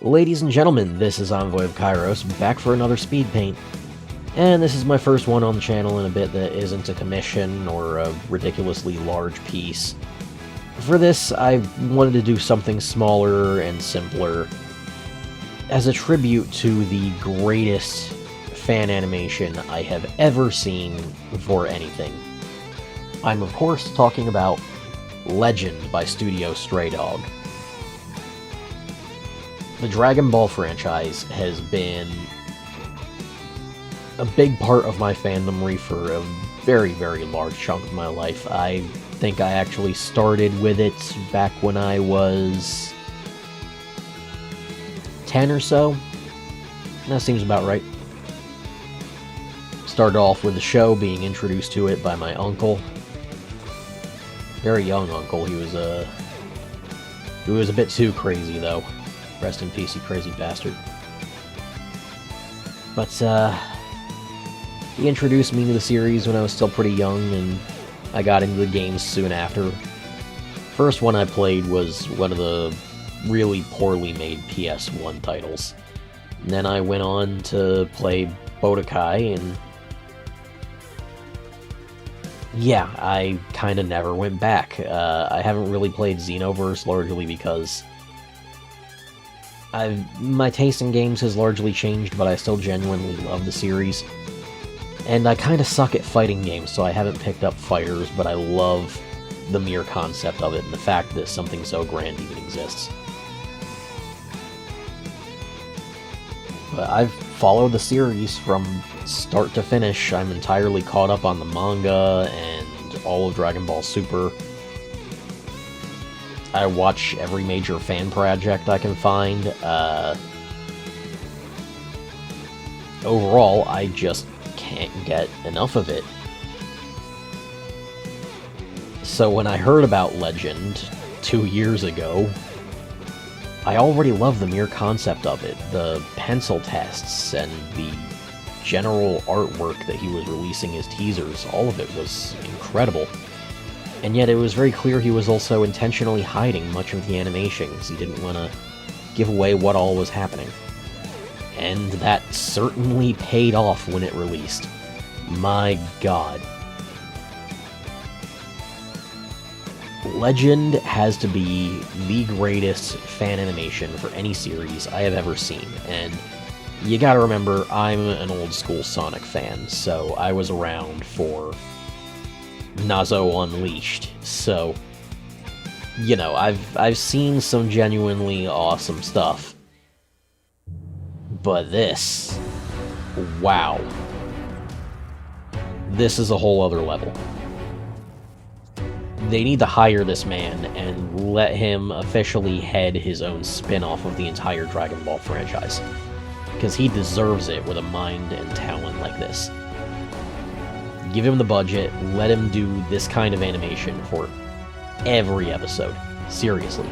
Ladies and gentlemen, this is Envoy of Kairos, back for another Speedpaint. And this is my first one on the channel in a bit that isn't a commission or a ridiculously large piece. For this, I wanted to do something smaller and simpler, as a tribute to the greatest fan animation I have ever seen for anything. I'm of course talking about Legend by Studio Stray Dog. The Dragon Ball franchise has been a big part of my fandomry for a very, very large chunk of my life. I think I actually started with it back when I was 10 or so. That seems about right. Started off with the show, being introduced to it by my uncle. Very young uncle. He was a bit too crazy, though. Rest in peace, you crazy bastard. But, he introduced me to the series when I was still pretty young, and I got into the games soon after. First one I played was one of the really poorly made PS1 titles. And then I went on to play Budokai, and yeah, I kinda never went back. I haven't really played Xenoverse, largely because my taste in games has largely changed, but I still genuinely love the series. And I kinda suck at fighting games, so I haven't picked up Fighters, but I love the mere concept of it, and the fact that something so grand even exists. But I've followed the series from start to finish. I'm entirely caught up on the manga and all of Dragon Ball Super. I watch every major fan project I can find. Overall, I just can't get enough of it. So when I heard about Legend 2 years ago, I already loved the mere concept of it. The pencil tests and the general artwork that he was releasing as teasers, all of it was incredible. And yet it was very clear he was also intentionally hiding much of the animation, because he didn't want to give away what all was happening. And that certainly paid off when it released. My god. Legend has to be the greatest fan animation for any series I have ever seen, and you gotta remember, I'm an old-school Sonic fan, so I was around for Nazo Unleashed, so, you know, I've seen some genuinely awesome stuff. But this, wow. This is a whole other level. They need to hire this man and let him officially head his own spin-off of the entire Dragon Ball franchise, because he deserves it with a mind and talent like this. Give him the budget, let him do this kind of animation for every episode. Seriously.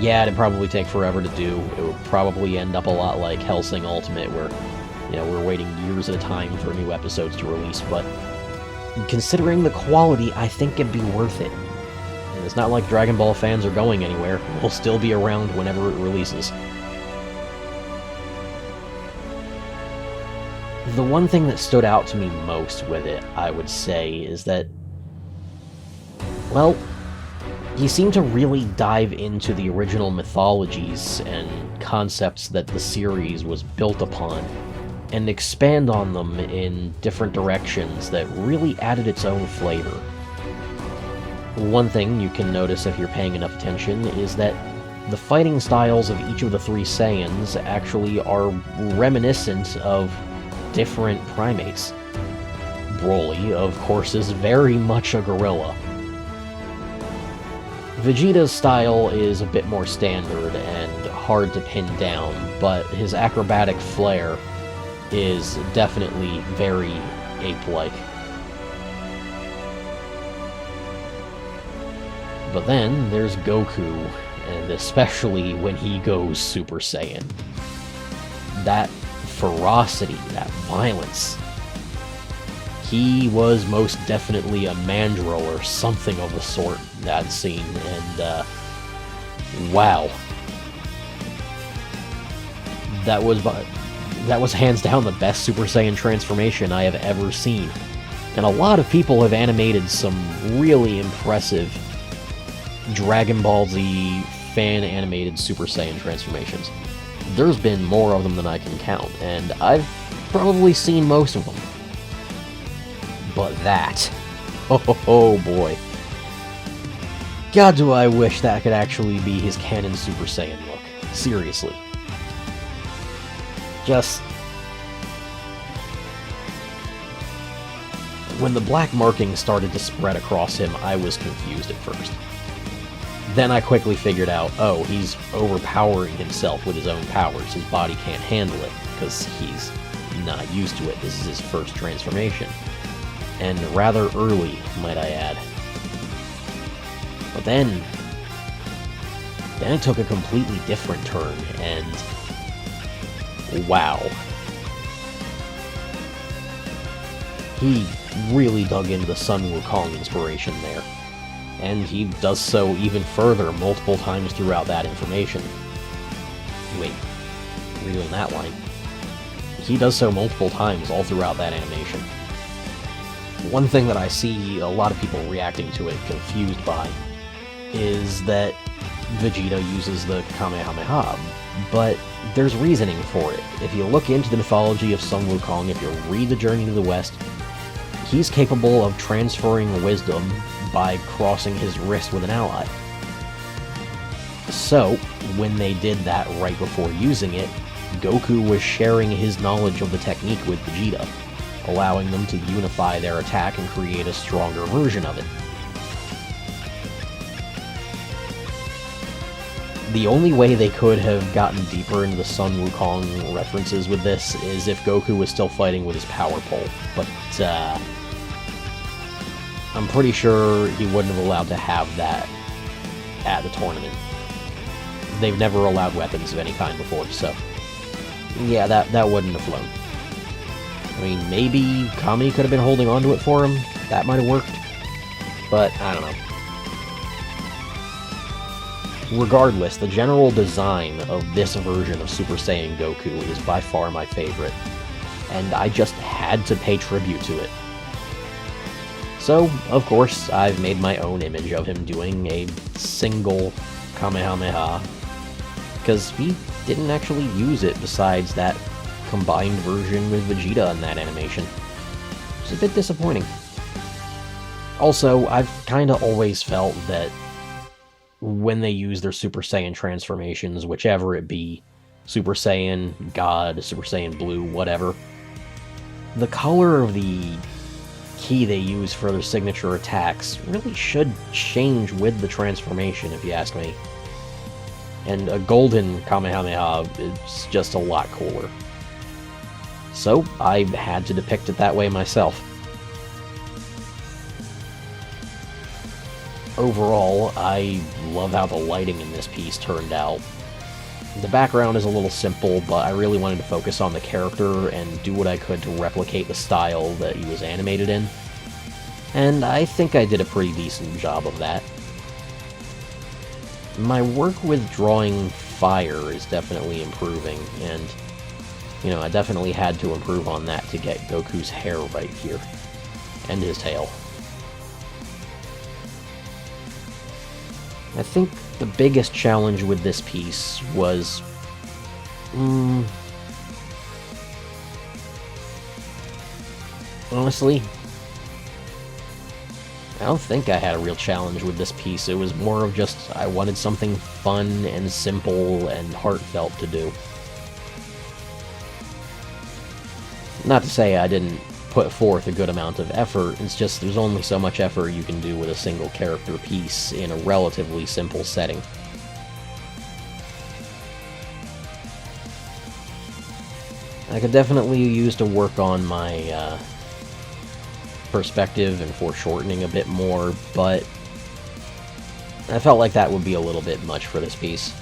Yeah, it'd probably take forever to do. It would probably end up a lot like Hellsing Ultimate, where, you know, we're waiting years at a time for new episodes to release, but considering the quality, I think it'd be worth it. And it's not like Dragon Ball fans are going anywhere. We'll still be around whenever it releases. The one thing that stood out to me most with it, I would say, is that, well, he seemed to really dive into the original mythologies and concepts that the series was built upon, and expand on them in different directions that really added its own flavor. One thing you can notice if you're paying enough attention is that the fighting styles of each of the three Saiyans actually are reminiscent of different primates. Broly, of course, is very much a gorilla. Vegeta's style is a bit more standard and hard to pin down, but his acrobatic flair is definitely very ape-like. But then there's Goku, and especially when he goes Super Saiyan. That ferocity, that violence. He was most definitely a mandrill or something of the sort, that scene, and wow. that was hands down the best Super Saiyan transformation I have ever seen. And a lot of people have animated some really impressive Dragon Ball Z fan-animated Super Saiyan transformations. There's been more of them than I can count, and I've probably seen most of them. But that... oh boy. God, do I wish that could actually be his canon Super Saiyan look. Seriously. Just... when the black markings started to spread across him, I was confused at first. Then I quickly figured out, oh, he's overpowering himself with his own powers. His body can't handle it, because he's not used to it. This is his first transformation. And rather early, might I add. But then it took a completely different turn, and wow. He really dug into the Sun Wukong inspiration there. And he does so even further multiple times throughout that information. Wait, redoing that line. He does so multiple times all throughout that animation. One thing that I see a lot of people reacting to it confused by is that Vegeta uses the Kamehameha, but there's reasoning for it. If you look into the mythology of Sun Wukong, if you read The Journey to the West, he's capable of transferring wisdom by crossing his wrist with an ally. So, when they did that right before using it, Goku was sharing his knowledge of the technique with Vegeta, allowing them to unify their attack and create a stronger version of it. The only way they could have gotten deeper into the Sun Wukong references with this is if Goku was still fighting with his power pole, but I'm pretty sure he wouldn't have allowed to have that at the tournament. They've never allowed weapons of any kind before, so yeah, that wouldn't have flown. I mean, maybe Kami could have been holding onto it for him. That might have worked, but I don't know. Regardless, the general design of this version of Super Saiyan Goku is by far my favorite, and I just had to pay tribute to it. So, of course, I've made my own image of him doing a single Kamehameha, because he didn't actually use it besides that combined version with Vegeta in that animation. It's a bit disappointing. Also, I've kinda always felt that when they use their Super Saiyan transformations, whichever it be, Super Saiyan, God, Super Saiyan Blue, whatever, the color of the key they use for their signature attacks really should change with the transformation, if you ask me. And a golden Kamehameha is just a lot cooler. So, I had to depict it that way myself. Overall, I love how the lighting in this piece turned out. The background is a little simple, but I really wanted to focus on the character and do what I could to replicate the style that he was animated in. And I think I did a pretty decent job of that. My work with drawing fire is definitely improving, and, you know, I definitely had to improve on that to get Goku's hair right here, and his tail. I think the biggest challenge with this piece was... honestly, I don't think I had a real challenge with this piece. It was more of just, I wanted something fun and simple and heartfelt to do. Not to say I didn't put forth a good amount of effort, it's just there's only so much effort you can do with a single character piece in a relatively simple setting. I could definitely use to work on my perspective and foreshortening a bit more, but I felt like that would be a little bit much for this piece.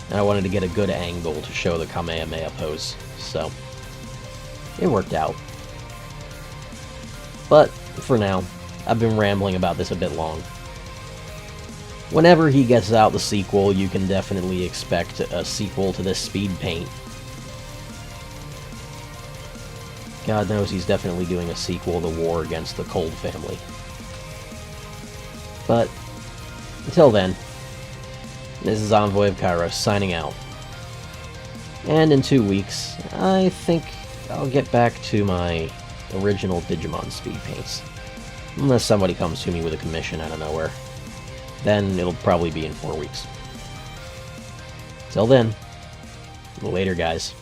And I wanted to get a good angle to show the Kamehameha pose, so it worked out. But, for now, I've been rambling about this a bit long. Whenever he gets out the sequel, you can definitely expect a sequel to this Speedpaint, God knows he's definitely doing a sequel to War Against the Cold Family. But, until then, this is Envoy of Kairos signing out. And in 2 weeks, I think I'll get back to my original Digimon speed paints. Unless somebody comes to me with a commission out of nowhere. Then it'll probably be in 4 weeks. Till then, later guys.